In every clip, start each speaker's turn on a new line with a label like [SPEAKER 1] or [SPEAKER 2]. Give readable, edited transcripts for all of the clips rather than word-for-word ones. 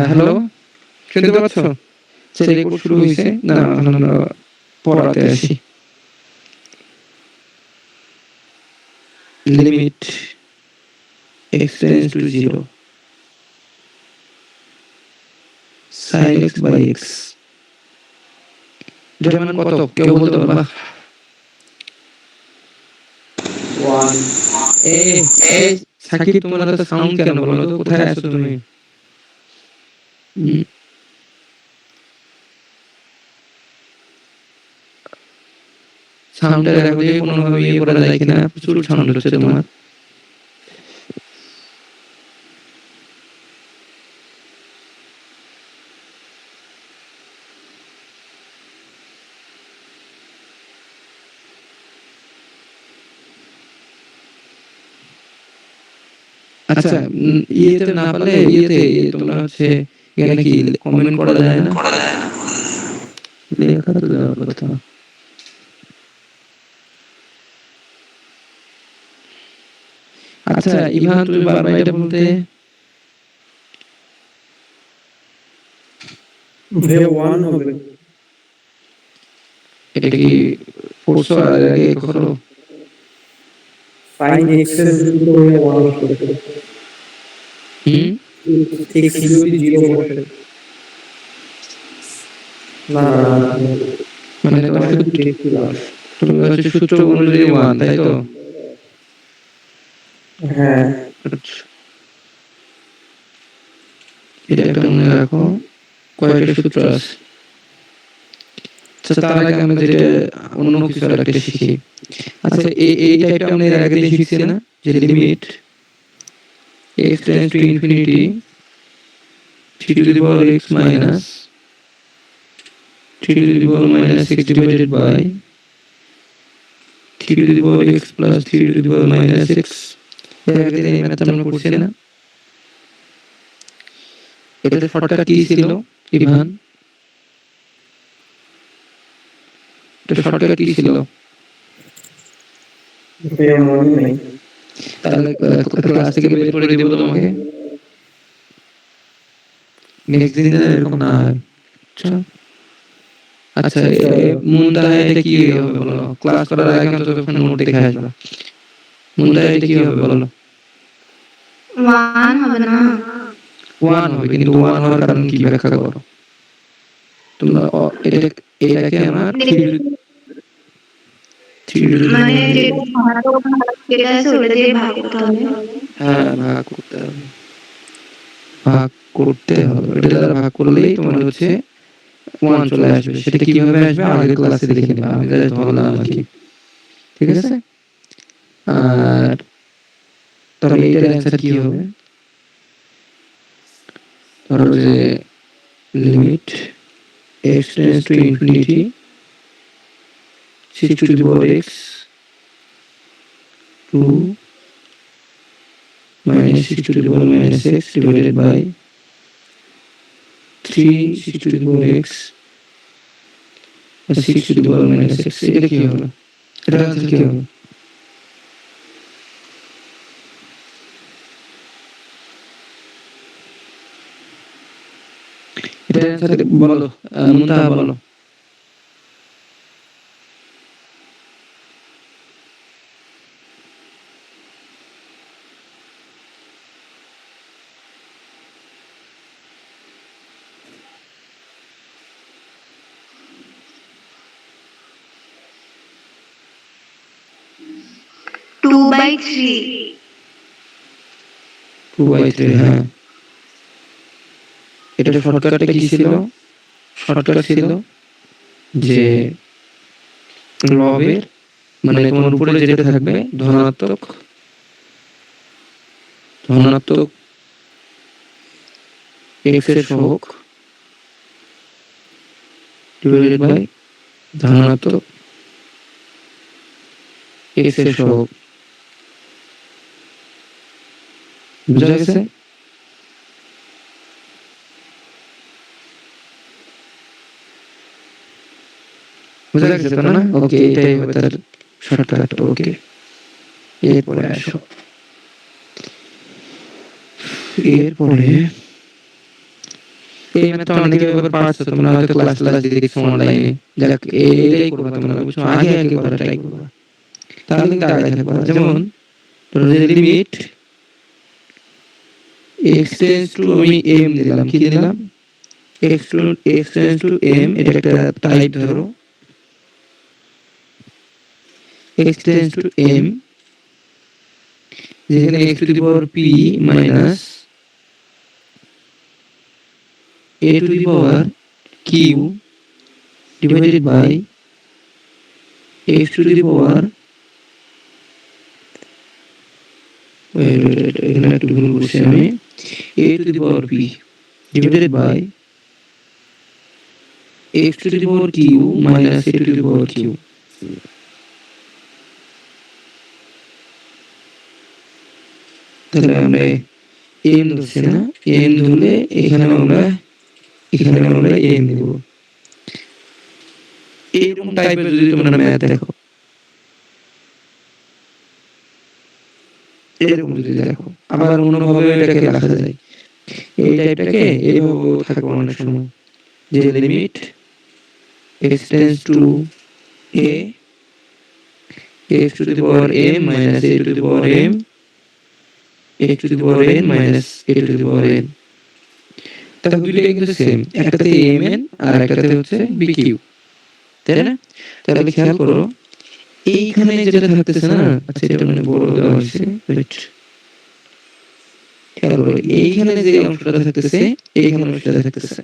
[SPEAKER 1] Hello, শুনতে পাচ্ছ? আচ্ছা, রেকর্ড শুরু হইছে। দাঁড়াও, এখন আমরা পড়াতে আসি। Limit x tends to 0 sin x by x এটার মান কত? কেউ বলতে পারবা?
[SPEAKER 2] 1
[SPEAKER 1] এই সাকিব, তোমার তো সাউন্ড কেন বলো তো? কোথায় আছো তুমি? সাউন্ডটা দেখো যে কোনোভাবে ইয়ে করা যায় কিনা। প্রচুর সাউন্ড হচ্ছে তোমার। আচ্ছা, ইয়েতে না পারলে তোমরা হচ্ছে এখানে কি কমেন্ট করা যায় না? লেখা তো দেওয়ার কথা। আচ্ছা ইভান, তুমি বারবার এটা বলতে।
[SPEAKER 2] V1 হবে।
[SPEAKER 1] এটা কি পড়ছো আর আগে কখনো?
[SPEAKER 2] sin x এর বিপরীত হয়ে 1 আসবে। x যদি 0 বসে। না
[SPEAKER 1] মানে তোমার শুধু তুমি হচ্ছে সূত্র অনুযায়ী 1, তাই তো?
[SPEAKER 2] হ্যাঁ,
[SPEAKER 1] এটা একটা মনে রাখো, কয়েকটা সূত্র আছে। আচ্ছা, তার আগে আমরা যেটা অন্য কিছু একটা শিখি। আচ্ছা, এই টাইপটা আমরা এর আগে শিখছি না, যে limit x tends to infinity t to the power x minus t to the power minus 6 divided by t to the power x plus t to the power minus 6। এর আগে এই ম্যাথটা আমরা করছি না? এটার শর্টকাট কি ছিল Ivan? এটা শর্টকাট কি ছিল?
[SPEAKER 2] মনে নেই।
[SPEAKER 1] তাহলে ক্লাস থেকে বের করে দিব তোমাকে। নেক্সট দিন এরকম না হয়। আচ্ছা, মুনতাহা এটা কি হবে বলো? ক্লাস করার আগে অন্তত নোট দেখে আসবা। মুনতাহা এটা কি হবে বলো?
[SPEAKER 3] 1 হবে না।
[SPEAKER 1] 1 হবে, কিন্তু 1 হওয়ার কারণ কি ব্যাখ্যা করো তোমরা। এটাকে আমরা
[SPEAKER 3] মানে যেটা আছে ওটা দিয়ে ভাগ করতে হবে।
[SPEAKER 1] হ্যাঁ, ভাগ করতে হবে। ভাগ করতে হবে, এটা দ্বারা ভাগ করলেই তোমার হচ্ছে 1 চলে আসবে। সেটা কিভাবে আসবে আগের ক্লাসে দেখে নেবে, আমি জাস্ট ধরলাম আর কি। ঠিক আছে? আর তবে এইটার অ্যান্সার কি হবে? ধরো যে limit x tends to infinity 6 to the power x 2 minus 6 to the power minus x divided by 3 6 to the power x plus 6 to the power minus x। এটা কি হবে? এটার অ্যান্সার কি হবে? এটার অ্যান্সার বলো, মুনতাহা বলো।
[SPEAKER 3] Two by three.
[SPEAKER 1] 2/3, হ্যাঁ। এটার শর্টকাটটা কি ছিল? শর্টকাট ছিল যে লবের মানে তোমার উপরে যেটা থাকবে ধনাত্মক x এর সহগ ডিভাইডেড বাই ধনাত্মক x এর সহগ। বুঝা গেছে? বুঝা গেছে তো না? ওকে, এটাই হবে তার শর্টকাট। ওকে, এরপরে আসো। এরপরে এই ম্যাথটা অনেকে এবার পারছো, তোমরা হয়তো ক্লাস দিয়ে দেখছো অনলাইনে। যাক, এটাই করবা তোমরা, বুঝছো? আগে করা ট্রাই করবা, তাহলে কিন্তু আগে থাকবা। যেমন লিমিট x টেন্ডস টু, আমি m দিলাম, কি দিলাম? x টেন্ডস টু m, এটা একটা টাইপ ধরো। x টেন্ডস টু m, যেখানে x to the power p minus a to the power q divided by x to the power, এখানে একটু ভুল করছি আমি, a to the power p divided by x to the power q minus a to the power q। তাহলে আমরা m ধরছি না, m ধরলে এখানে আমরা m দেব। এরকম টাইপের যদি তোমরা ম্যাথ দেখো, এরকম যদি দেখো, আবার অন্যভাবে এটাকে লেখা যায়। এই টাইপটাকে এইভাবেও থাকবে অনেক সময়, যে limit x tends to a, x to the power m minus a to the power m, x to the power n minus a to the power n। তাহলে দুইটাই কিন্তু সেম, একটাতে mn আর একটাতে হচ্ছে bq, তাই না? তাহলে খেয়াল করো, এইখানে যেটা থাকতেছে না, আচ্ছা এটা মানে বড় দেওয়া হয়েছে, খেয়াল করো এইখানে যে অংশটা থাকতেছে, এইখানে অংশটা থাকতেছে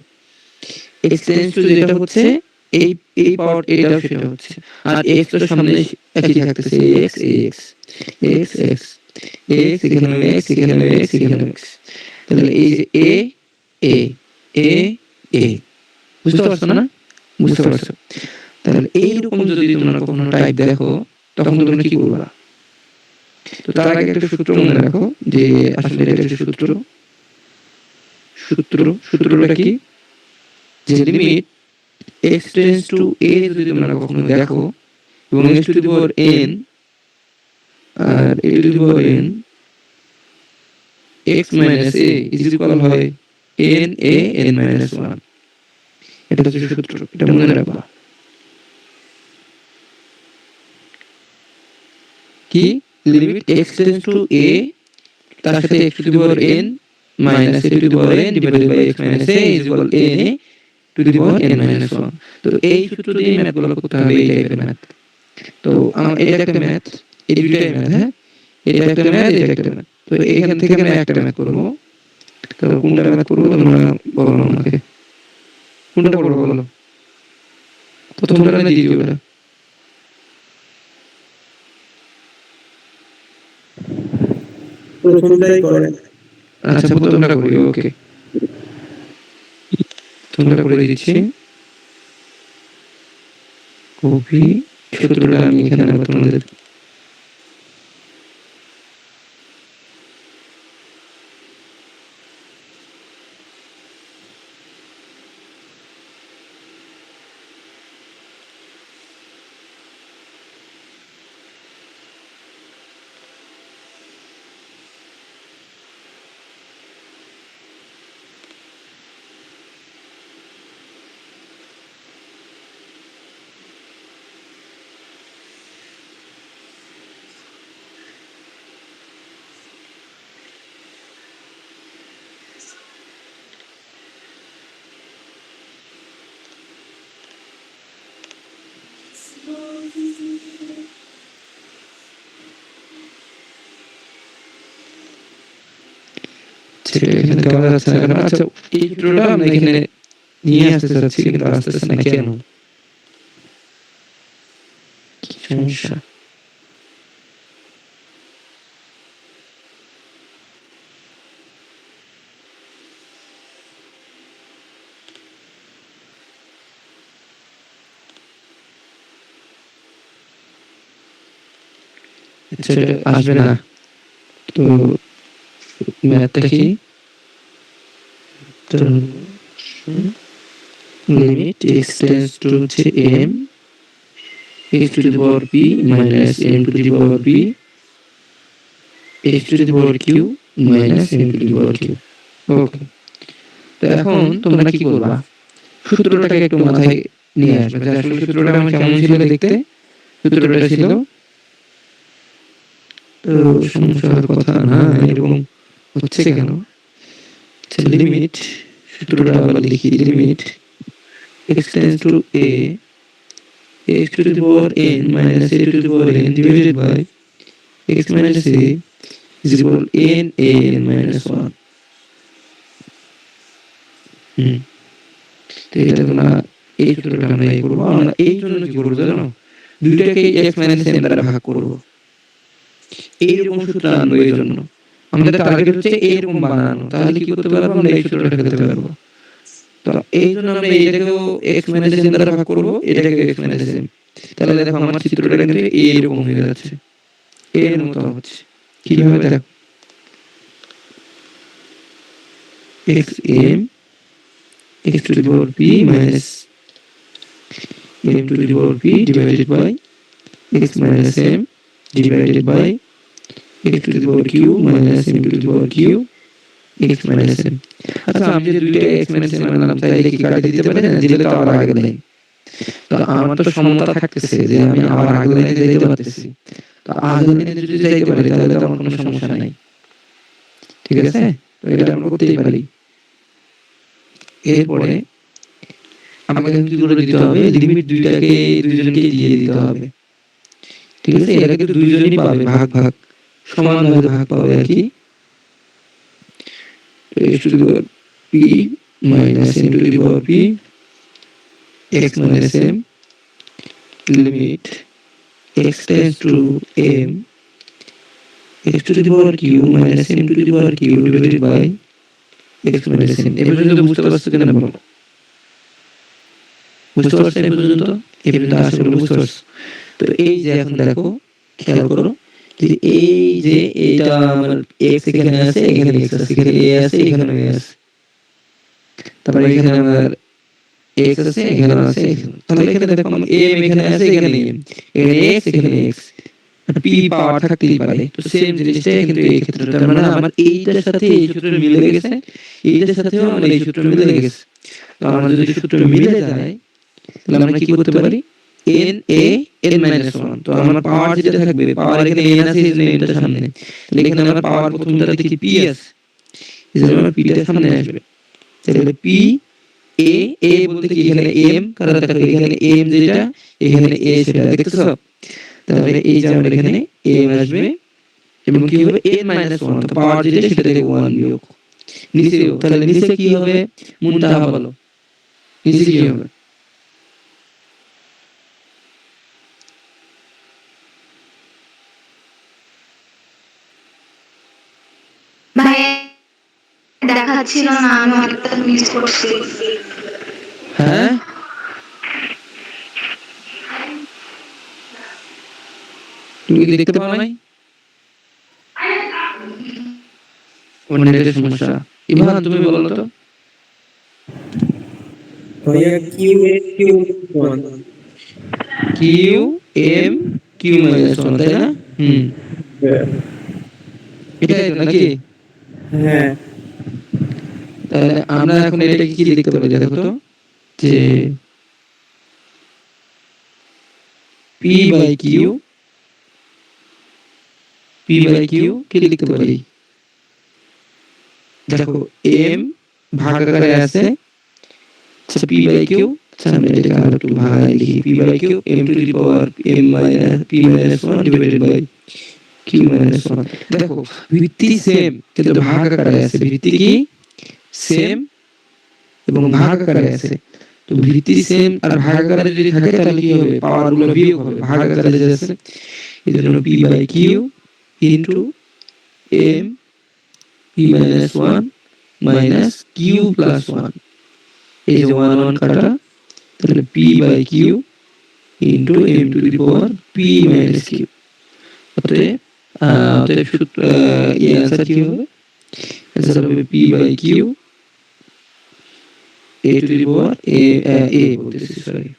[SPEAKER 1] x টেন্ডস টু, যেটা হচ্ছে এই পাওয়ার, এটা সেটা হচ্ছে, আর x তো সামনে একই থাকতেছে, x x x x x, এখানে x, এখানে x, এখানে x। তাহলে এই যে a a a a, বুঝতে পারছো না? বুঝতে পারছো? তাহলে এইরকম যদি তোমরা কখনো টাইপ দেখো, তখন তোমরা কি করবা? তো তার আগে একটা সূত্র মনে রাখো, যে আসলে এটা একটা সূত্রটা কি? যে limit x tends to a যদি তোমরা কখনো দেখো, এবং x to the power n আর a to the power n, x minus a is equal হয় n a n মাইনাস 1। এটা হচ্ছে সূত্র, এটা মনে রাখবা। কি? Limit x tends to a, তার সাথে x to the power n minus a to the power n divided by x minus a is equal n a to the power n minus 1। তো এই সূত্র দিয়ে ম্যাথগুলো করতে হবে, এই টাইপের ম্যাথ। তো এটা একটা ম্যাথ, এই দুইটাই ম্যাথ, হ্যাঁ, এটা একটা ম্যাথ, এটা একটা ম্যাথ। তো এখান থেকে আমরা একটা ম্যাথ করবো। তো কোনটা ম্যাথ করবো তোমরা বলো আমাকে, কোনটা করবো বলো? প্রথমটা না দ্বিতীয়টা?
[SPEAKER 2] প্রথমটাই করেন।
[SPEAKER 1] আচ্ছা, প্রথমটা করি, ওকে, প্রথমটা করে দিচ্ছি। কপি সূত্রটা আমি এখানে আবার তোমাদের এখানে দেওয়া যাচ্ছে না কেন? আচ্ছা, এই সূত্রটা আমরা এখানে নিয়ে আসতে চাচ্ছি, কিন্তু আসতেছে না কেন? কি সমস্যা? আচ্ছা, এটা আসবে না। তো ম্যাথটা কি? তো লিমিট x টেন্ডস টু হচ্ছে m, x to the power p minus m to the power p h to the power q minus m to the power q। ওকে, তো এখন তোমরা কি করবা, সূত্রটাকে একটু মাথায় নিয়ে আসবে যে আসলে সূত্রটা আমার কেমন ছিল দেখতে। সূত্রটা ছিল, তো সমস্যার কথা না, এরকম হচ্ছে কেন, লিমিট, সূত্রটা আবার লিখি, limit x tends to a x to the power n minus a to the power n divided by x minus a is equal n a n minus 1। তো এটা তোমরা এই সূত্রটা আমরা এই করবো, আমরা এই জন্য কি করবো জানো, দুইটাকে x minus n দ্বারা ভাগ করবো, এইরকম সূত্র আনবো। এই জন্য আমাদের টার্গেট হচ্ছে এইরকম বানানো, তাহলে কি করতে পারবো, আমরা এই সূত্রটা ফেলতে পারবো। তো এই জন্য আমরা এইটাকেও x minus n দ্বারা ভাগ করবো, এটাকে x minus n। তাহলে দেখো আমার চিত্রটা কিন্তু এইরকম হয়ে যাচ্ছে, এর মতো হচ্ছে। কিভাবে দেখো, x m x to the power p minus m to the power p divided by x minus m divided by x to the power q minus m to the power q x minus m। আচ্ছা, আমি যে দুইটা x minus m আনলাম, তাইলে কি কাটে দিতে পারি না, দিলে তো আবার আগের লাইন। তো আমার তো সমতা থাকতেছে যে আমি আবার আগের লাইনে যাইতে পারতেছি। তো আগের লাইনে যদি যাইতে পারি তাহলে তো আমার কোনো সমস্যা নাই, ঠিক আছে। তো এটা আমরা করতেই পারি। এরপরে আমাকে কি করে দিতে হবে, লিমিট দুইটাকে দুইজনকে দিয়ে দিতে হবে, ঠিক আছে। এরা কিন্তু দুইজনই পাবে, ভাগ ভাগ সমানভাবে ভাগ পাবে আর কি। x to the power p minus m to the power p x minus m limit x tends to m x to the power q minus m to the power q divided by x minus m। এ পর্যন্ত বুঝতে পারছো কিনা বলো, বুঝতে পারছো এ পর্যন্ত? এ পর্যন্ত আসলে বুঝতে পারছো? তো এই যে এখন দেখো, খেয়াল করো যে এই যে এইটা আমার x এখানে আছে, এখানে x আছে, এখানে a আছে, এখানে a আছে, তারপরে এখানে আমার x আছে, এখানে আছে, তাহলে এখানে দেখো আমার m এখানে আছে, এখানে m, এখানে x, এখানে x, p পাওয়ার থাকতেই পারে। তো সেম জিনিসটা কিন্তু এই ক্ষেত্রে, তার মানে আমার এইটার সাথে এই সূত্র মিলে গেছে, এইটার সাথেও আমার এই সূত্র মিলে গেছে। তো আমার যদি সূত্র মিলে যায় তাহলে আমরা কি করতে পারি, n a n minus 1। তো আমার পাওয়ার যেটা থাকবে, পাওয়ার এখানে n আছে, এই জন্য nটা সামনে, তাহলে এখানে আমার পাওয়ার প্রথমটাতে কি p আছে, এই জন্য আমার p টা সামনে আসবে। তাহলে p a a বলতে কি এখানে m, কারণ দেখো এখানে m যেটা, এখানে a সেটা, দেখতেছো। তাহলে এই যে আমার এখানে m আসবে এবং কি হবে n minus 1, তো পাওয়ার যেটা সেটা থেকে 1 বিয়োগ নিচেও, তাহলে নিচে কি হবে, মুনতাহা বলো, নিচে কি হবে,
[SPEAKER 3] ভাই দেখাচ্ছিল না, আমি অনেকটা মিস করছি।
[SPEAKER 1] হ্যাঁ তুমি কি দেখতে পাও নাই, ওর নেটের সমস্যা। ইভান তুমি বলো তো,
[SPEAKER 2] ভাইয়া কিউ এর Q 1।
[SPEAKER 1] Q M Q minus 1, তাই না? এটাই তো নাকি?
[SPEAKER 2] হ্যাঁ,
[SPEAKER 1] তাহলে আমরা এখন এটাকে কি লিখতে পারি দেখো তো, যে p by Q, p by Q কি লিখতে পারি, দেখো m ভাগ আকারে আছে, আচ্ছা p বাই কিউ, আচ্ছা আমি এটাকে আর একটু ভাগায় লিখি, p by Q m to the power m minus p minus 1 divided by q minus 1। দেখো ভিত্তি সেম কিন্তু ভাগ আকারে আছে, ভিত্তি কি সেম এবং ভাগ আকারে আছে। তো ভিত্তি সেম আর ভাগ আকারে যদি থাকে তাহলে কি হবে, পাওয়ার গুলো বিয়োগ হবে, ভাগ আকারে যে আছে, এই জন্য p by Q into m p minus 1 minus q plus 1, এই যে 1 1 কাটা, তাহলে p by Q into m to the power p minus q। অতএব এই অ্যান্সার কি হবে, অ্যান্সার হবে p by Q a to the power a বলতেছি, sorry,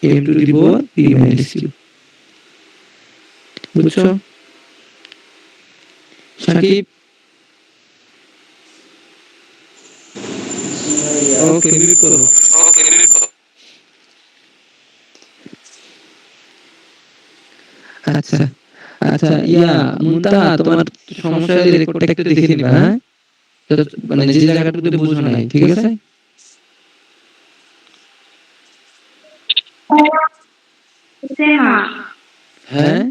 [SPEAKER 1] m to the power p minus q। বুঝছো? সাকিব ওকে মিউট করো। আচ্ছা আচ্ছা মুনতাহা তোমার সমস্যা হলে রেকর্ডটা একটু দেখে নিবা, হ্যাঁ? মানে যে জায়গাটুকুতে বুঝো নাই, ঠিক আছে?
[SPEAKER 3] না
[SPEAKER 1] হ্যাঁ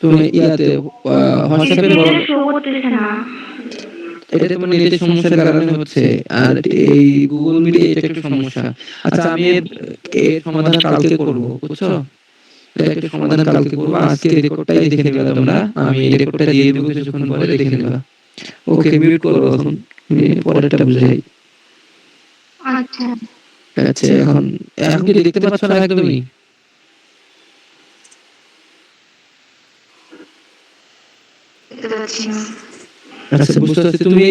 [SPEAKER 1] তুমি ইয়াতে হোয়াটসঅ্যাপে বলো।
[SPEAKER 3] শো করতেছে না।
[SPEAKER 1] এটা তোমার নেটের সমস্যার কারণে হচ্ছে, আর এই গুগল মিটে এটা একটু সমস্যা। আচ্ছা আমি এর সমাধান কালকে করব, বুঝছো? এটা একটু সমাধান কালকে করব, আজকে রেকর্ডটাই দেখে নিবা তোমরা। আমি এই রেকর্ডটা দিয়ে দেবো কিছুক্ষণ পরে, দেখে নিবা। ওকে মিউট করো এখন, আমি পরেরটা বুঝাই।
[SPEAKER 3] আচ্ছা
[SPEAKER 1] আচ্ছা এখন এখন কি দেখতে পাচ্ছ না একদমই?
[SPEAKER 3] দেখতে পাচ্ছি না।
[SPEAKER 1] আচ্ছা বুঝতে পারছি। তুমি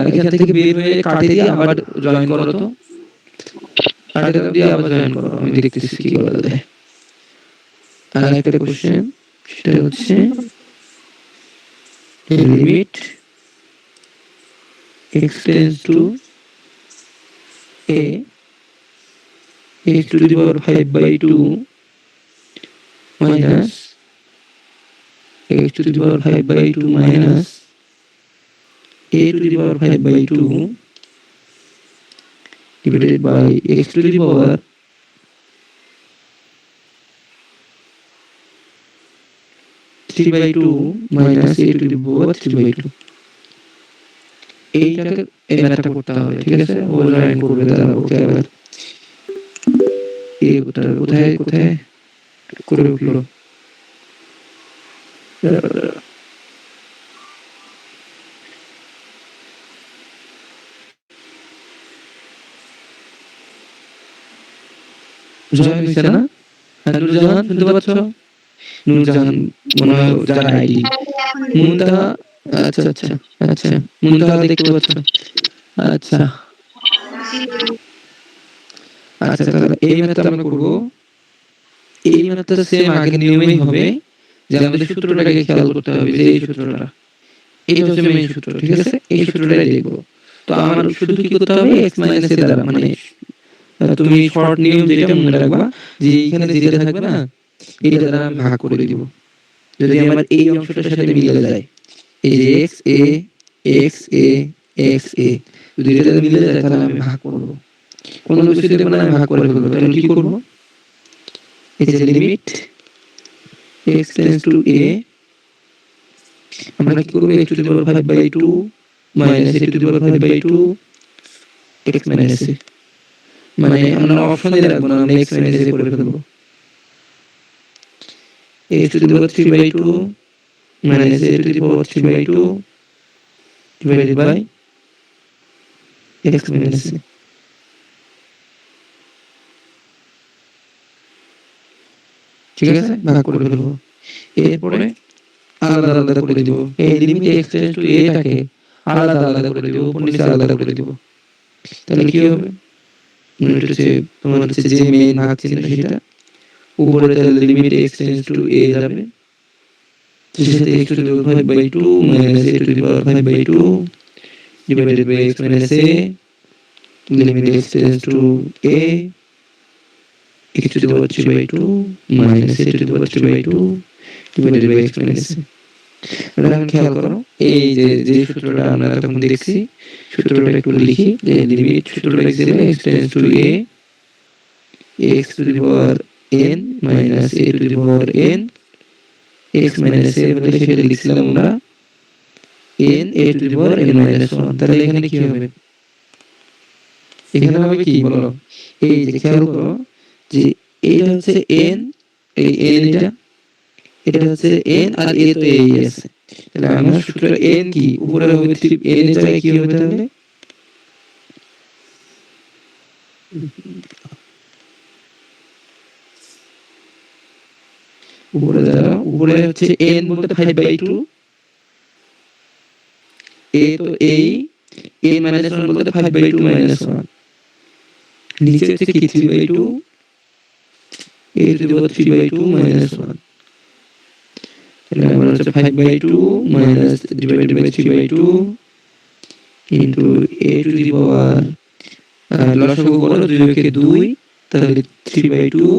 [SPEAKER 1] এখান থেকে বের হয়ে কাটে দিয়ে আবার জয়েন করো তো, কাটে দিয়ে আবার জয়েন করো, আমি দেখতেছি কি করা যায়। আর একটা কোশ্চেন, সেটা হচ্ছে limit x tends to a x to the power 5/2 minus x to the power 5/2 minus a to the power 5/2 divided by x to the power 3/2 minus a to the power 3/2। এইটাকে এই ম্যাথটা করতে হবে, ঠিক আছে? ও join করবে, তারা ওকে আবার এই কোথায় কোথায় করে উঠলো। জয়েন হয়েছে না? হ্যাঁ নুরজাহান শুনতে পাচ্ছ? নুরজাহান মনে হয় যার আইডি। মুনতাহা আচ্ছা আচ্ছা আচ্ছা মুনতাহা দেখতে পাচ্ছ? আচ্ছা আচ্ছা তাহলে এই ম্যাথটা আমরা করবো। এই ম্যাথটা সেম আগের নিয়মেই হবে, যে আমাদের সূত্রটাকে খেয়াল করতে হবে, যে এই সূত্রটা, এটা হচ্ছে মেইন সূত্র, ঠিক আছে? এই সূত্রটাই দেখবো। তো আমার শুধু কি করতে হবে, x মাইনাস এ দ্বারা, মানে তুমি শর্ট নিয়ম যেটা মনে রাখবা, যে এইখানে যেটা থাকবে না, এটা দ্বারা আমি ভাগ করে দিব। যদি আমার এই অংশটার সাথে মিলে যায়, এই যে x a x a x a, যদি এটা মিলে যায় তাহলে আমি ভাগ করব। কোনো কিছু দেব না, আমি ভাগ করে ফেলবো। তাহলে কি করব, এই যে limit x tends to a, আমরা কি করব, x to the power 5/2 minus a to the power 5/2 x minus a, মানে আমরা অপশনে রাখবো না, আমরা x minus a করে ফেলবো। a to the power 3/2 minus a to the power 3/2 divided by x minus a। ঠিক আছে, ভাগ করে ফেলবো। এরপরে আলাদা আলাদা করে দিব, এই limit x tends to a টাকে আলাদা আলাদা করে দিব, উপর নিচে আলাদা করে দিব। তাহলে কি হবে, এটা হচ্ছে তোমার হচ্ছে যে মেইন ভাগ চিহ্ন সেটা উপরে, তাহলে limit x tends to a যাবে, সেই সাথে x to the power 5/2 minus a to the power 5/2 divided by x minus a, limit x tends to a, x to the power 3/2 minus a to the power 3/2 divided by x minus a। এটা এখন খেয়াল করো, এই যে যে সূত্রটা আমরা তখন দেখছি, সূত্রটা একটু লিখি, যে লিমিট সূত্রটা হিসেবে x tends to a x to the power n minus a to the power n x minus a বলে সেটা লিখছিলাম আমরা n a to the power n minus 1। তাহলে এখানে কি হবে, এখানে হবে কি বলো, এই যে খেয়াল করো যে এইটা হচ্ছে n, এই n এটা হচ্ছে n, আর a তো এই আছে। তাহলে আমার সূত্র n কি, উপরে হবে 3, n এর জায়গায় কি হবে, তাহলে উপরে হচ্ছে n বলতে 5/2, a তো এই n minus 1 বলতে 5/2 minus 1, নিচে হচ্ছে কি 3/2 a to the power 3/2 minus 1। তাহলে আমার হচ্ছে 5/2 minus divided by 3/2 into a to the power লসাগু করো 2 কে 2, তাহলে 3/2,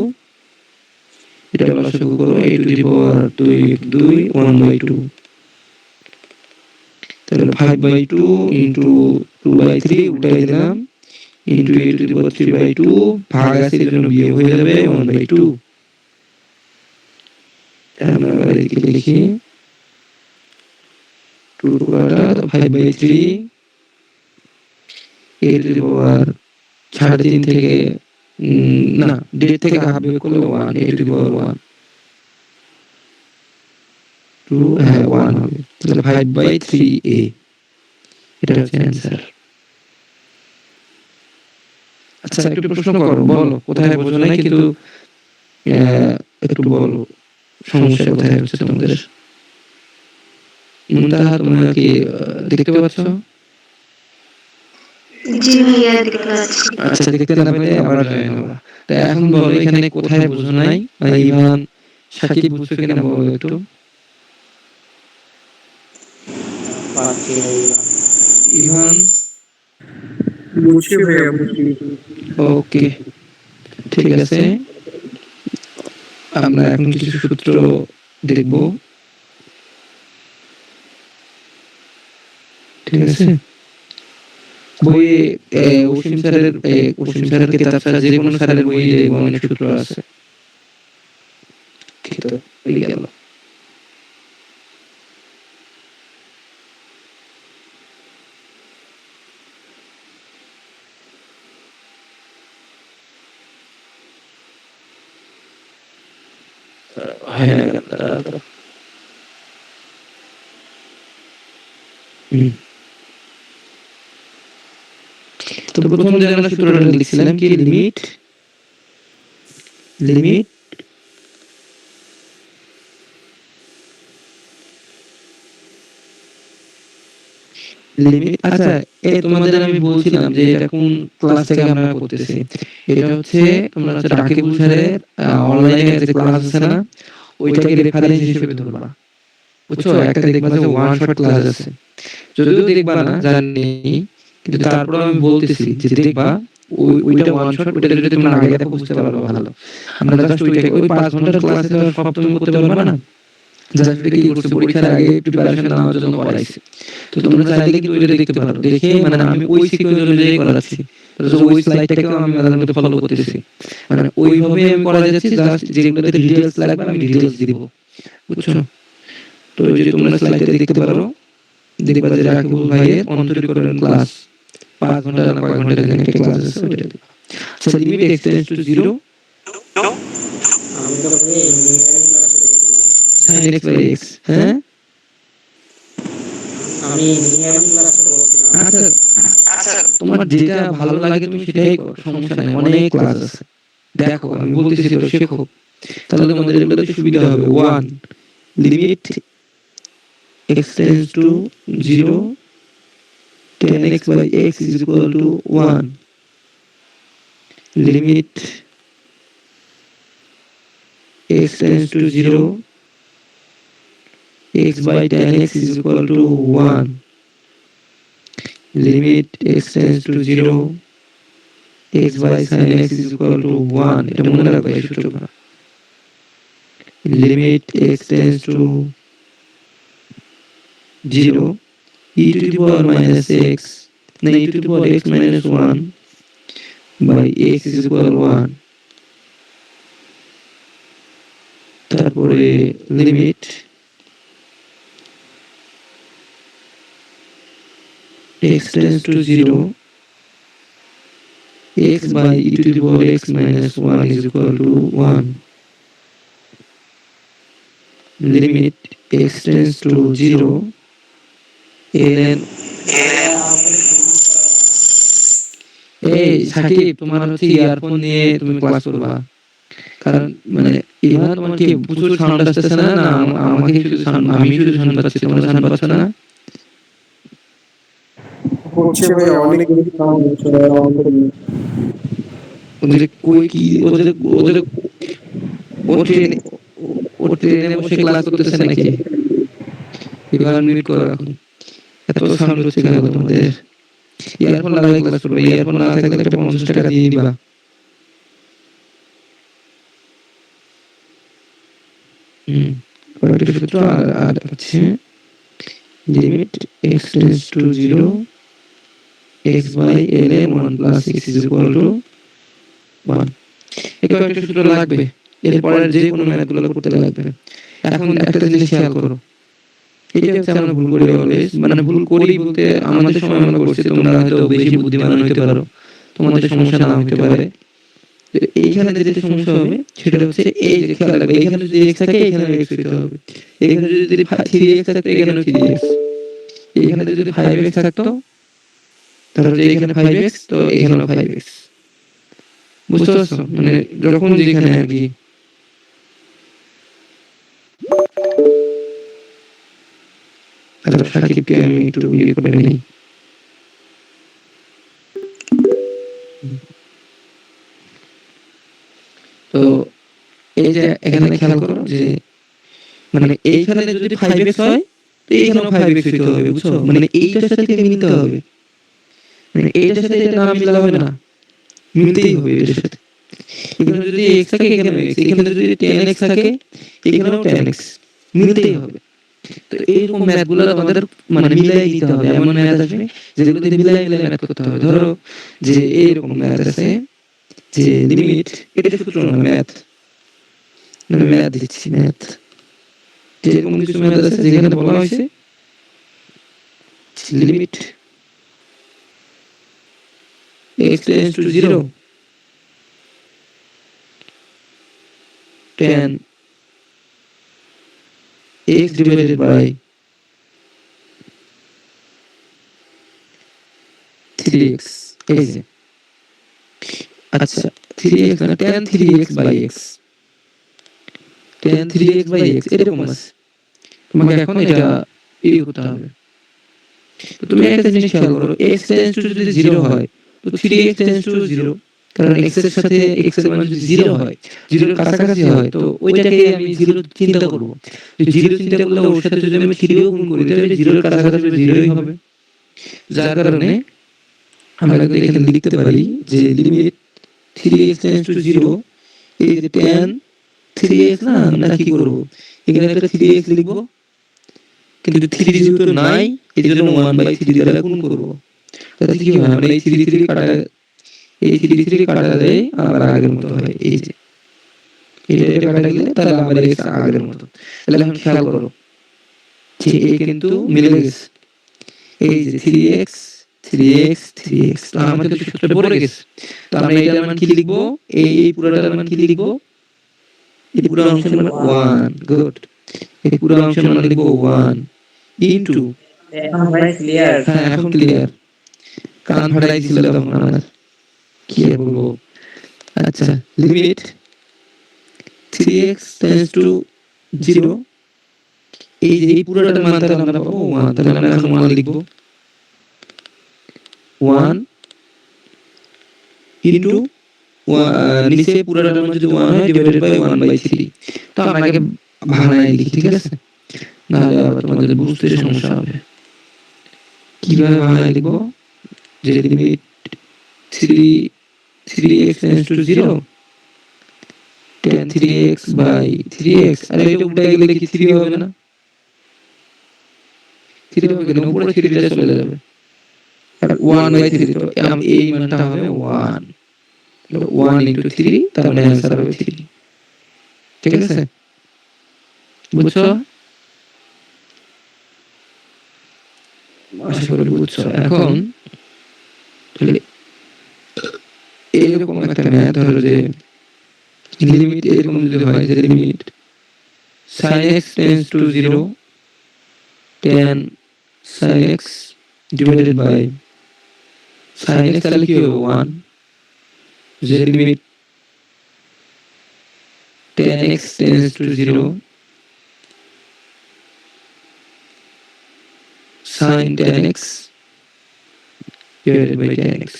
[SPEAKER 1] এটা লসাগু করো a টু দি পাওয়ার 2 2 1/2, তাহলে 5/2 ইন্টু 2/3 উল্টাই দিলাম ইন্টু a টু দি পাওয়ার 3/2 ভাগ আছে এর জন্য বিয়োগ হয়ে যাবে 1/2। আমরা এদিকে লিখি 2 টুকরাটা 5/3 a টু দি পাওয়ার 3.5 থেকে না 1.5 থেকে হাফ বিয়োগ করলে 1 a টু দি পাওয়ার 1 2 হ্যাঁ 1 হবে, তাহলে 5/3a এটা হচ্ছে অ্যান্সার। আচ্ছা একটু প্রশ্ন করো, বলো কোথায় বোঝো নাই, কিন্তু একটু বলো সমস্যা কোথায় হচ্ছে তোমাদের। মুনতাহা তোমরা কি দেখতে পাচ্ছ?
[SPEAKER 3] জি ভাইয়া দেখতে পাচ্ছি।
[SPEAKER 1] আচ্ছা দেখতে না পেলে আবার জয়েন হবো। তো এখন বলো এখানে কোথায় বোঝো নাই, ইভান সাকিব বুঝছো কিনা বলো একটু। ইভান
[SPEAKER 2] বুঝছি ভাইয়া, বুঝছি।
[SPEAKER 1] ওকে ঠিক আছে, আমরা এখন কিছু সূত্র দেখব। ঠিক আছে, বইয়ে ওসিম স্যারের কিতাব ছাড়া যে কোনো স্যারের বইয়ে দেখবো অনেক সূত্র আছে। ঠিক তো হয়ে গেল। তো প্রথম যে আমরা সূত্রটা লিখছিলাম কি, লিমিট লিমিট লিমিট আচ্ছা তোমাদের আমি বলছিলাম যে এটা কোন ক্লাস থেকে আমরা করতেছি, এটা হচ্ছে তোমরা হচ্ছে রাকিবুল স্যারের অনলাইনে যে ক্লাস আছে না, ওইটাকে রেফারেন্স হিসেবে ধরবা, বুঝছো। একটা দেখবা যে ওয়ান শট ক্লাস আছে, যদিও দেখবা না জানি, কিন্তু তারপরে আমি বলতেছি যে দেখবা ওইটা ওয়ান শট, ওইটা যদি তোমরা আগে দেখো বুঝতে পারবে ভালো। আমরা জাস্ট ওইটাকে ওই 5 ঘন্টার ক্লাসে তো সব তুমি করতে পারবে না, জাস্ট এটা কি করছে পরীক্ষার আগে প্রিপারেশন নেওয়ার জন্য পড়াইছে। তো তোমরা চাইলে কিন্তু ওইটা দেখতে পারো, দেখে মানে আমি ওই সিকোয়েন্স অনুযায়ী করাচ্ছি, তো ওই স্লাইডটাকেও আমি মাঝে মধ্যে ফলো করতেছি, মানে ওইভাবে আমি করা যাচ্ছি, জাস্ট যেগুলোতে ডিটেইলস লাগবে আমি ডিটেইলস দিব, বুঝছো। তো এই যে তোমরা স্লাইডটা দেখতে পারো, দেখবা যে রাকিবুল ভাইয়ের অন্তরীকরণ ক্লাস 5 ঘন্টা না কয় ঘন্টা জানি একটা ক্লাস আছে ওইটা। আচ্ছা লিমিট x টেন্ডস টু 0
[SPEAKER 2] আমি তো ভাই ইঞ্জিনিয়ারিং ক্লাসে দেখছিলাম।
[SPEAKER 1] sin x by x, হ্যাঁ
[SPEAKER 2] আমি ইঞ্জিনিয়ারিং ক্লাসে বলছিলাম।
[SPEAKER 1] আচ্ছা আচ্ছা তোমার যেটা ভালো লাগে তুমি সেটাই করো, সমস্যা নাই, অনেক ক্লাস আছে, দেখো আমি বলতেছি তো শেখো, তাহলে তোমাদের এগুলোতে সুবিধা হবে। 1 limit x tends to 0 tan x by x is equal to 1, limit x tends to 0 x by tan x is equal to 1, limit x tends to 0 x by sin x is equal to 1, এটা মনে রাখবে এই সূত্রটা। limit x tends to 0 e to the power minus x, না e to the power x minus 1 by x is equal to 1, তারপরে limit x tends to 0 x by e to the power x minus 1 is equal to 1, limit x tends to 0 ln এই সাকিব তোমার হচ্ছে earphone নিয়ে তুমি class করবা, কারণ মানে এবার তোমার কি প্রচুর সাউন্ড আসতেছে না, না আমাকে শুধু সাউন্ড, আমি শুধু সাউন্ড পাচ্ছি, তোমরা সাউন্ড পাচ্ছ না?
[SPEAKER 2] হচ্ছে ভাই অনেক বেশি সাউন্ড হচ্ছে আমাদের।
[SPEAKER 1] ওদের কই কি ওদের ওদের ও ট্রেন ও ট্রেনে বসে ক্লাস করতেছে নাকি? এবার মিউট করো এখন। এত সাউন্ড হচ্ছে কেন তোমাদের? ইয়ারফোন লাগাই ক্লাস করবে, ইয়ারফোন না থাকলে একটা 50 টাকা দিয়ে দিবা। কয়েকটি সূত্র আর হচ্ছে limit x tends to 0 x by ln 1 plus x is equal to 1। এই কয়েকটি সূত্র লাগবে, এরপরে যে কোনো ম্যাথগুলো করতে লাগবে। এখন একটা জিনিস খেয়াল করো, এটা হচ্ছে আমরা ভুল করি অলওয়েজ, মানে ভুল করি বলতে আমাদের সময় আমরা করছি, তোমরা হয়তো বেশি বুদ্ধিমান হইতে পারো, তোমাদের সমস্যা না হইতে পারে। এইখানে যেটা সমস্যা হবে সেটা হচ্ছে এই যে খেয়াল রাখবে, এখানে যদি x থাকে এখানে x হইতে হবে, এখানে যদি 3x থাকতো এখানেও 3x, এখানে যদি 5x থাকতো তাহলে এখানে 5x তো এখানেও 5x। বুঝতে পারছো? মানে যখন যেখানে আর কি। তাহলে সাকিবকে আমি একটু ইয়ে করে নিই। তো এই যে এখানে খেয়াল করো যে মানে এইখানে যদি 5x হয় তো এইখানেও 5x হইতে হবে, বুঝছো? মানে এইটার সাথে এটা মিলতে হবে, মানে এইটার সাথে এটা না মিললে হবে না, মিলতেই হবে এটার সাথে। এখানে যদি x থাকে এখানেও x, এখানে যদি 10x থাকে এখানেও 10x, মিলতেই হবে। তো এইরকম ম্যাথগুলো আমাদের মানে মিলাই নিতে হবে, এমন ম্যাথ আসবে যেগুলো দিয়ে মিলাই মিলাই ম্যাথ করতে হবে। ধরো যে এইরকম ম্যাথ আছে যে লিমিট, এটা সূত্র না, ম্যাথ, মানে ম্যাথ দিচ্ছি, ম্যাথ। যেরকম কিছু ম্যাথ আছে যেখানে বলা হয়েছে limit x tends to 0 tan x divided by 3x, এই যে আচ্ছা 3x না tan 3x by x, tan 3x by x এরকম আছে। তোমাকে এখন এটা ইয়ে করতে হবে। তো তুমি একটা জিনিস খেয়াল করো, x tends to যদি 0 হয় তো 3x tends to 0, কারণ x এর সাথে x এর মান যদি 0 হয়, 0 এর কাছাকাছি হয়, তো ওইটাকে আমি 0 চিন্তা করব। তো 0 চিন্তা করলে ওর সাথে যদি আমি 3 ও গুণ করি তাহলে 0 এর কাছাকাছি 0 ই হবে। যার কারণে আমরা কিন্তু এখানে লিখতে পারি যে লিমিট 3x tends to 0, এই যে tan 3x না, আমরা কি করব, এখানে একটা 3x লিখব, কিন্তু 3 যেহেতু নাই এই জন্য 1/3 দ্বারা গুণ করব। তাতে কি হয়, আমরা এই 3 কাটা, এই 3 কাটা যায় আবার আগের মতো হয়, এই যে এটা কাটা গেলে তাহলে আবার x আগের মতো। তাহলে এখন খেয়াল করো যে এই কিন্তু মিলে গেছে, এই যে 3x 3x 3x, তো আমাদের তো সূত্রটা পড়ে গেছে। তো আমরা এটার মান কি লিখবো, এই পুরোটার মান কি লিখবো, এই পুরো অংশের মান 1, গুড, এই পুরো অংশের মান লিখবো 1 ইনটু,
[SPEAKER 4] এখন ভাই ক্লিয়ার?
[SPEAKER 1] হ্যাঁ এখন ক্লিয়ার, কান ফাটাই ছিল তখন আমার, কি আর বলবো। আচ্ছা লিমিট 3x tends to 0, এই যে এই পুরোটার মান তাহলে আমরা পাবো 1, তাহলে আমরা এখন 1 লিখবো, 1 ইনটু নিচে পুরোটার মান যদি 1 হয় ডিভাইডেড বাই 1/3। তো আমরা আগে ভাঙায় লিখি, ঠিক আছে? নাহলে আবার তোমাদের বুঝতে সমস্যা হবে। কিভাবে ভাঙায় লিখবো, যে limit 3x tends to 0 tan 3x by 3x, আর এটা উল্টা গেলে কি 3 হবে না? 3 হবে কেন, উপরে 3 টা চলে যাবে, আর 1/3, তো এই মানটা হবে 1, 1 into 3, তার মানে অ্যান্সার হবে 3। ঠিক আছে, বুঝছো? আশা করি বুঝছো। এখন তাহলে এইরকম একটা ম্যাথ হলো যে লিমিট এরকম যদি হয় যে limit sin x tends to 0 tan sin x divided by sin x, তাহলে কি হবে 1, যে limit tan x tends to 0 sin tan x divided by tan x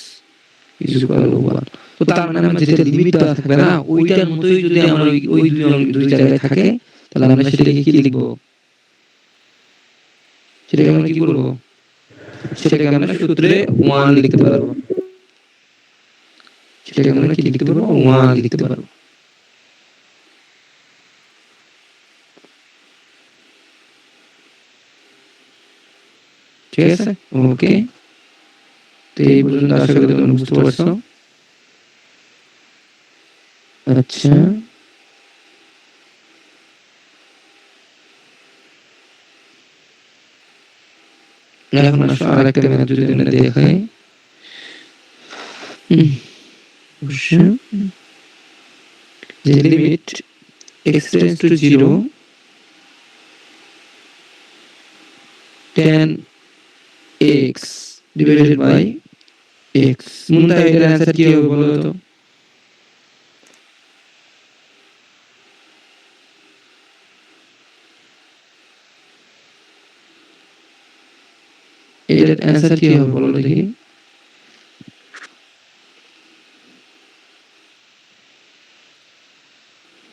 [SPEAKER 1] is equal to 1। তো তার মানে আমার যেটা লিমিট দেওয়া থাকবে না ওইটার মতোই যদি আমার ওই দুই জায়গায় থাকে তাহলে আমরা সেটাকে কি লিখবো, সেটাকে আমরা কি করবো, সেটাকে আমরা সূত্রে 1 লিখতে পারবো, সেটাকে আমরা কি লিখতে পারবো, 1 লিখতে পারবো। ঠিক আছে, ওকে। তো এই পর্যন্ত আশা করি তোমরা বুঝতে পারছো। আচ্ছা, এখন আসো আরেকটা ম্যাথ যদি আমরা দেখাই। যে limit x tends to 0 tan x divided by x, Munta এটার অ্যান্সার কি হবে বলো তো? এটার অ্যান্সার কি হবে বলো দেখি।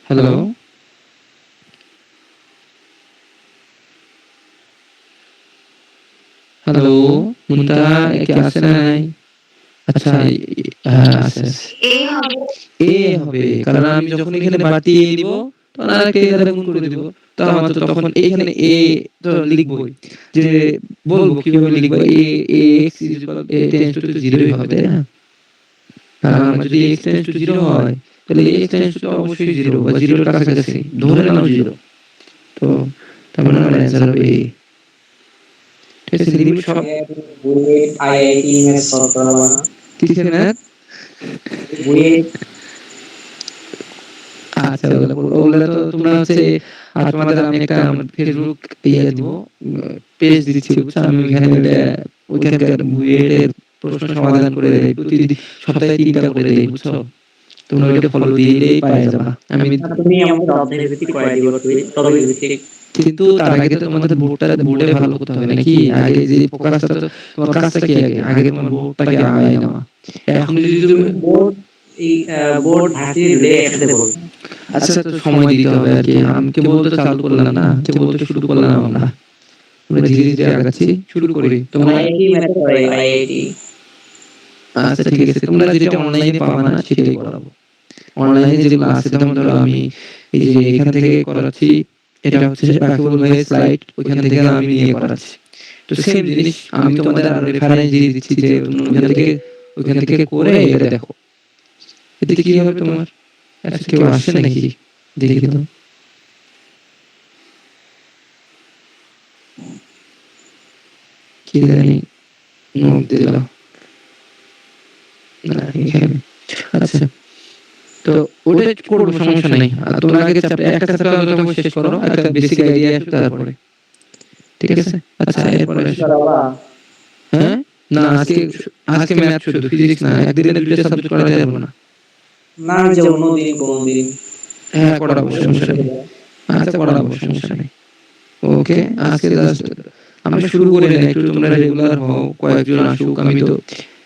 [SPEAKER 1] হ্যালো, হ্যালো মুন্তা, কি আছে নাই? আচ্ছা, হ্যাঁ আছে আছে।
[SPEAKER 3] এ হবে।
[SPEAKER 1] এ হবে, কারণ আমি যখন এখানে বাড়তি এ দিব তখন আরেকটা এ দ্বারা গুণ করে দিব, তো আমার তো তখন এইখানে এ তো লিখবই, যে বলবো কিভাবে লিখবো, এ এক্স টেন্ডস টু 0 হবে, তাই না? কারণ আমার যদি এক্স টেন্ডস টু 0 হয় তাহলে এক্স টেন্ডস টু অবশ্যই 0 বা 0 এর কাছাকাছি, ধরে নাও 0। তো তার মানে আমার অ্যান্সার হবে এ। ঠিক আছে, লিমিট সব
[SPEAKER 4] বুয়েট আইআইটি ম্যাথ সলভ করা হবে না?
[SPEAKER 1] কিসের ম্যাথ?
[SPEAKER 4] বুয়েট
[SPEAKER 1] আচ্ছা, ওগুলো তো তোমরা হচ্ছে, আর তোমাদের আমি একটা আমার ফেসবুক ইয়ে দিব, পেজ দিচ্ছি বুঝছো, আমি ওইখানে ওইখানকার বুয়েটের প্রশ্ন সমাধান করে দেই, প্রতিদিন সপ্তাহে 3টা করে দেই বুঝছো, তোমরা ওইটা ফলো দিলেই পাই যাবা। আমি
[SPEAKER 4] তুমি আমাকে অধ্যায় ভিত্তিক করে দিবা, তুমি টপিক ভিত্তিক।
[SPEAKER 1] কিন্তু তার আগে তো তোমাদের বোর্ডে ভালো করতে হবে নাকি, আগে যে ফোকাসটা তো তোমার কাজটা কি আগে, আগে তোমার বোর্ডটাকে আগায় নেওয়া। এখন যদি তুমি
[SPEAKER 4] বোর্ড এই বোর্ড ভার্সিটি দুটো একসাথে করবে।
[SPEAKER 1] আচ্ছা তো সময় দিতে হবে আর কি, আমি কেবল তো চালু করলাম না, কেবল তো শুরু করলাম আমরা, আমরা ধীরে ধীরে আগাচ্ছি, শুরু করি। তোমরা
[SPEAKER 4] আইআইটি ম্যাথ করে আইআইটি।
[SPEAKER 1] আচ্ছা ঠিক আছে, তোমরা যেটা অনলাইনে পাবা না সেটাই করাবো। অনলাইনে যেগুলো আছে যেমন ধরো আমি এই যে এখান থেকে করাচ্ছি, এটা হচ্ছে রাকিবুল ভাইয়ের স্লাইড, ওইখান থেকে আমি নিয়ে করাচ্ছি। তো সেম জিনিস আমি তোমাদের আরো রেফারেন্স দিয়ে দিচ্ছি, যে ওইখান থেকে করে এটা দেখো, এতে কি হবে তোমার। আচ্ছা কেউ আসছে নাকি দেখি তো। কি জানি নোট দিলাম না এখানে। আচ্ছা, তো ওটা করবো, সমস্যা নেই। আর তোমরা আগে একটা চ্যাপ্টার আলোচনা শেষ করো, একটা বেসিক আইডিয়া আসবে তারপরে, ঠিক আছে? আচ্ছা এরপরে হ্যাঁ, না আজকে আজকে ম্যাথ শুধু, ফিজিক্স না, একদিনে দুটো সাবজেক্ট করা যাবে না।
[SPEAKER 4] না যে অন্যদিন কোনদিন।
[SPEAKER 1] হ্যাঁ করাবো, সমস্যা নেই। আচ্ছা করাবো, সমস্যা নেই। ওকে, আজকে জাস্ট আমরা শুরু করে নেই, একটু তোমরা রেগুলার হও, কয়েকজন আসুক, আমি তো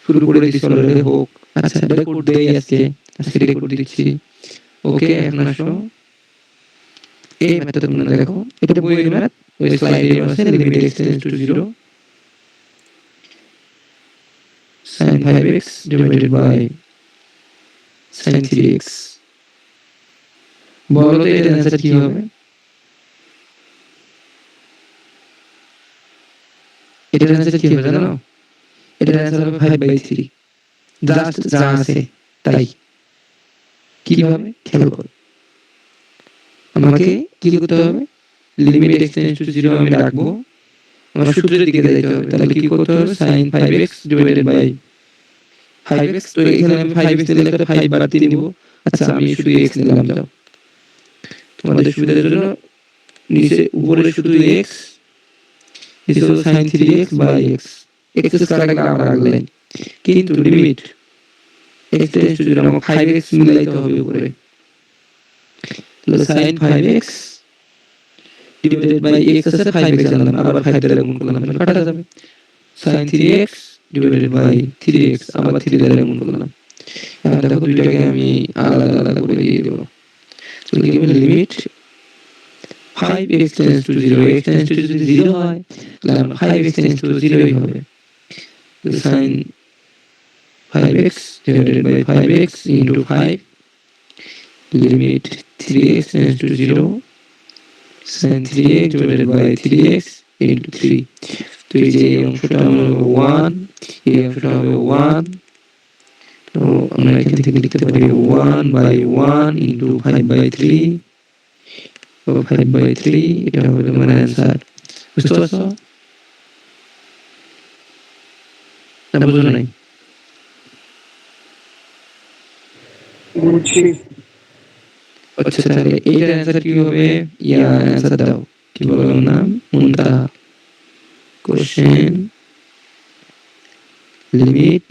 [SPEAKER 1] শুরু করে দিচ্ছি অলরেডি, হোক। আচ্ছা রেকর্ড দেই আজকে, আজকে রেকর্ড দিচ্ছি। ওকে, এখন আসো এই ম্যাথটা তোমরা দেখো, এটা বইয়ের ম্যাথ, ওই স্লাইডে আছে limit x tends to 0 sin 5x divided by sin 3x। বলো তো এর অ্যান্সার কি হবে? এটার অ্যান্সার কি হবে জানো? এটার অ্যান্সার হবে 5/3, জাস্ট যা আছে তাই। কিভাবে খেয়াল করো, আমাকে কি করতে হবে, লিমিট x টেন্ডস টু 0 আমি রাখবো, আমার সূত্রের দিকে যাইতে হবে, তাহলে কি করতে হবে, sin 5x divided by 5x, তো এখানে আমি 5x নিলে একটা 5 বাড়তি নিব। আচ্ছা আমি শুধু x নিলাম, যাও তোমাদের সুবিধার জন্য নিচে উপরে শুধু x, নিচে হলো sin 3x by x, x square লাগলে আবার রাখলেন, কিন্তু লিমিট x টেন্ডস টু 0 আমাকে 5x মিলাইতে হবে উপরে, তাহলে sin 5x divided by x আছে 5x আনলাম, আবার 5 দ্বারা গুণ করলাম, তাহলে কাটা যাবে, sin 3x divided by 3x আবার 3 দ্বারা গুণ করলাম, দেখো দুইটাকে আমি আলাদা আলাদা করে দিয়ে দেবো। তো লিখবে limit 5x tends to 0, x tends two যদি 0 হয় তাহলে 5x টেন্ডস টু 0 ই হবে। তো sin 5x divided by 5x into 5 limit 3x tends to 0 sin 3x divided by 3x into 3। তো এই যে অংশটা হবে 1, এই অংশটা হবে 1। তো আমরা এখান থেকে লিখতে পারি 1 by 1 into 5 by 3, তো 5 by 3 এটা হবে তোমার অ্যান্সার। বুঝতে পারছো না? বুঝো নাই?
[SPEAKER 2] বুঝছি।
[SPEAKER 1] আচ্ছা তাহলে এইটার অ্যান্সার কি হবে? অ্যান্সার দাও। কি বললাম নাম? Muntaha. Question limit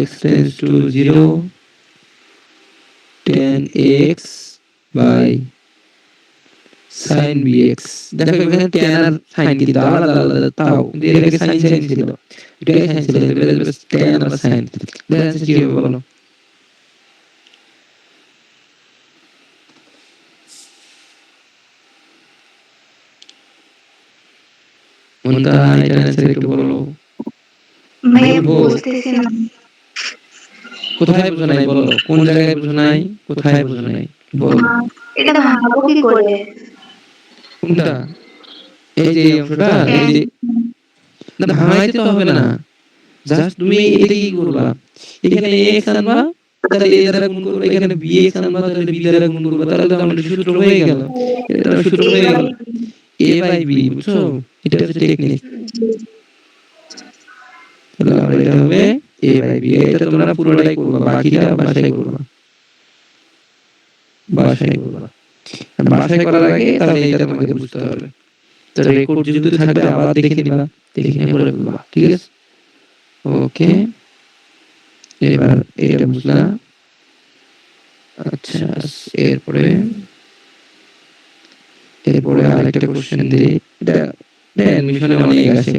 [SPEAKER 1] x tends to 0 tan x by sin bx। দেখো এখানে tan আর sin কিন্তু আলাদা আলাদা, তাও কিন্তু এর আগে sin sin ছিল, এটাই sin ছিল, এবারে tan আর sin। এর অ্যান্সার কি হবে বলো? মুনতাহা এটার অ্যান্সার একটু বলো।
[SPEAKER 3] ভাইয়া
[SPEAKER 1] বলবো?
[SPEAKER 3] বুঝতেছি না।
[SPEAKER 1] কোথায় বুঝো নাই বলো? কোন জায়গায় বুঝো নাই? কোথায় বুঝো নাই বলো?
[SPEAKER 3] এটা ভাঙাবো কি করে?
[SPEAKER 1] কোনটা? এই যে এই অংশটা, এই যে না ভাঙাইতে তো হবে না, জাস্ট তুমি এটা কি করবা, এখানে x আনবা, তাহলে a দ্বারা গুণ করবে, এখানে bx আনবা, তাহলে b দ্বারা গুণ করবে, তাহলে তো আমাদের সূত্র হয়ে গেল। এটা সূত্র হয়ে গেল a বাই b। বুঝছো? এটা হচ্ছে টেকনিক। তাহলে আমরা এটা হবে a বাই b। এটা তোমরা পুরোটাই করবা, বাকিটা বাসায় করবা, বাসায় করবা। আর বাসায় করার আগে তাহলে এটা তোমাকে বুঝতে হবে। তো রেকর্ড যদি থাকবে আবার দেখে নিবা, দেখে নিয়ে পরে বলবা, ঠিক আছে? ওকে, এবার এটা বুঝলাম। আচ্ছা এরপরে আরেকটা কোশ্চেন দিই। এটা অ্যাডমিশনে অনেক আসে,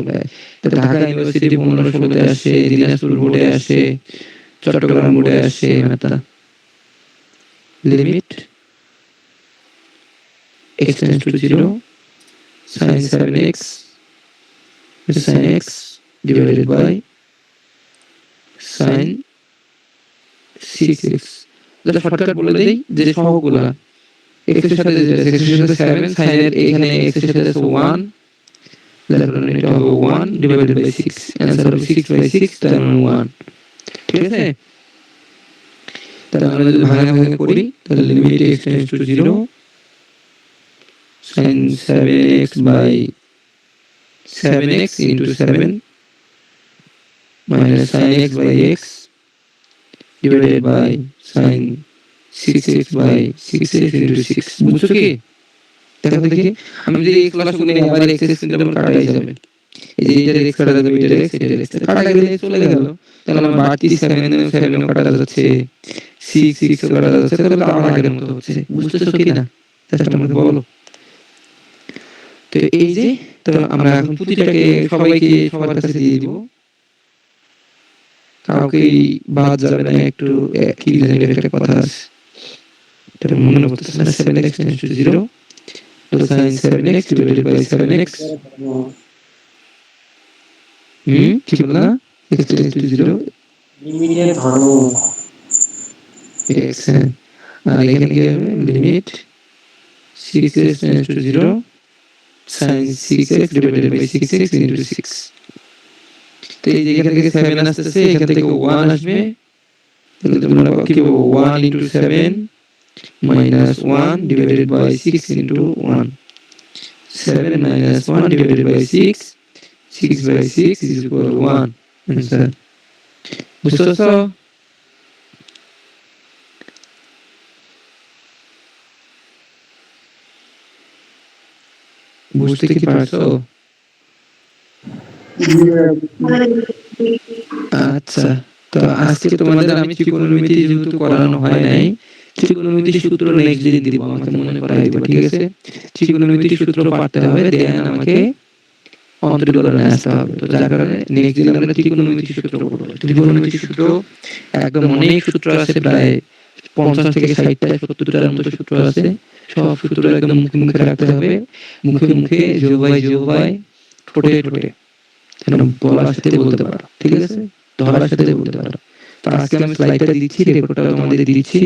[SPEAKER 1] এটা ঢাকা ইউনিভার্সিটি 15-16-তে আসে, দিনাজপুর বোর্ডে আসে, চট্টগ্রাম বোর্ডে আসে। Limit x tends to 0 sin 7x sin x divided by sin 6x। এটা শর্টকাট বলে দেই যে সহগুলা x এর সাথে x এর সাথে 7, sin এর এখানে x এর সাথে 1, তাহলে এটা হবে 1 divided by 6, आंसर হবে 6 by 6 তার মানে 1। ঠিক আছে? তাহলে আমরা যদি ভাঙাভাঙি করি তাহলে limit x tends to 0 sin 7x by 7x into 7 minus sin x by x divided by sin 6x by 6x into 6। বুঝছো কি? দেখো দেখি, আমি যদি x প্লাস গুণে আবার x x কিন্তু আমার কাটাই যাবে। এই যে এটার x কাটা যাবে, এটার x কাটা গেলে চলে গেল, তাহলে আমার বাড়তি 7 কাটা যাচ্ছে, 6 কাটা যাচ্ছে, তাহলে তো আবার আগের মতো হচ্ছে। বুঝতেছো কি না? চেষ্টা করে বলো। তো এই যে, তো আমরা এখন প্রতিটাকে সবাইকে সবার কাছে দিয়ে দিব, কাউকে বাদ যাবে না। একটু কি জানি একটা কথা আছে, এটা মনে পড়তেছে না। 7x tends to 0 sin 7x divided by 7x। কি বললা? x tends to 0
[SPEAKER 4] লিমিটের ধর্ম
[SPEAKER 1] x, আর এখানে কি হবে? Limit 6x tends to 0 sin 6x divided by 6x into 6। তো এই যে এখান থেকে 7 আসতেছে, এখান থেকে 1 আসবে, তাহলে তোমরা কি পাবো? 1 into 7 minus 1 divided by 6 into 1। 7 minus 1 divided by 6, 6 by 6 is equal to 1। Answer। বুঝতে পারছো? বুঝতে কি পারছো? আচ্ছা, তো আজকে তোমাদের আমি ত্রিকোণমিতি যেহেতু করানো হয় নাই, ত্রিকোণমিতির সূত্র নেক্সট দিন দিব, আমাকে মনে করাই দিবা, ঠিক আছে? ত্রিকোণমিতির সূত্র পারতে হবে, দেন আমাকে অন্তরীকরণে আসতে হবে। তো যার কারণে নেক্সট দিন আমরা ত্রিকোণমিতির সূত্র পড়বো। ত্রিকোণমিতির সূত্র একদম অনেক সূত্র আছে, প্রায় 50 থেকে 60টা 70টার মতো সূত্র আছে। সব সূত্র একদম মুখে মুখে রাখতে হবে, মুখে মুখে জিহ্বায় ঠোঁটে ঠোঁটে যেন বলার সাথে বলতে পারো, ঠিক আছে, ধরার সাথে বলতে পারো। তো আজকে আমি স্লাইডটা দিচ্ছি, রেকর্ডটা তোমাদের দিচ্ছি,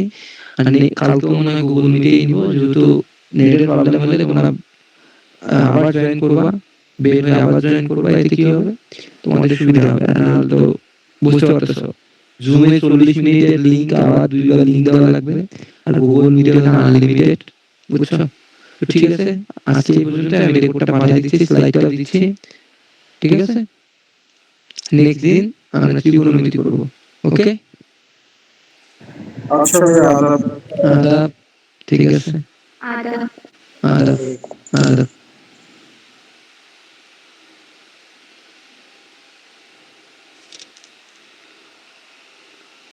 [SPEAKER 1] আর কালকেও মনে হয় গুগল মিটেই নিব, যেহেতু নেটের প্রবলেম হলে তোমরা আবার জয়েন করবা, বের হয়ে আবার জয়েন করবা, এতে কি হবে তোমাদের সুবিধা হবে। আর নাহলে তো বুঝতে পারতেছো, জুমে 40 মিনিটের লিঙ্ক আবার 2 বার লিঙ্ক দেওয়া লাগবে, আর গুগল মিটে হলে আনলিমিটেড, বুঝছো? তো ঠিক আছে, আজকে এই পর্যন্ত। আমি রেকর্ডটা পাঠিয়ে দিচ্ছি, স্লাইডটা দিচ্ছি, ঠিক আছে। নেক্সট দিন আমরা ত্রিকোণমিতি করব, ওকে?
[SPEAKER 2] আচ্ছা ভাইয়া, আদাব।
[SPEAKER 1] আদাব, ঠিক আছে,
[SPEAKER 3] আদা
[SPEAKER 1] আদাব, আদাব।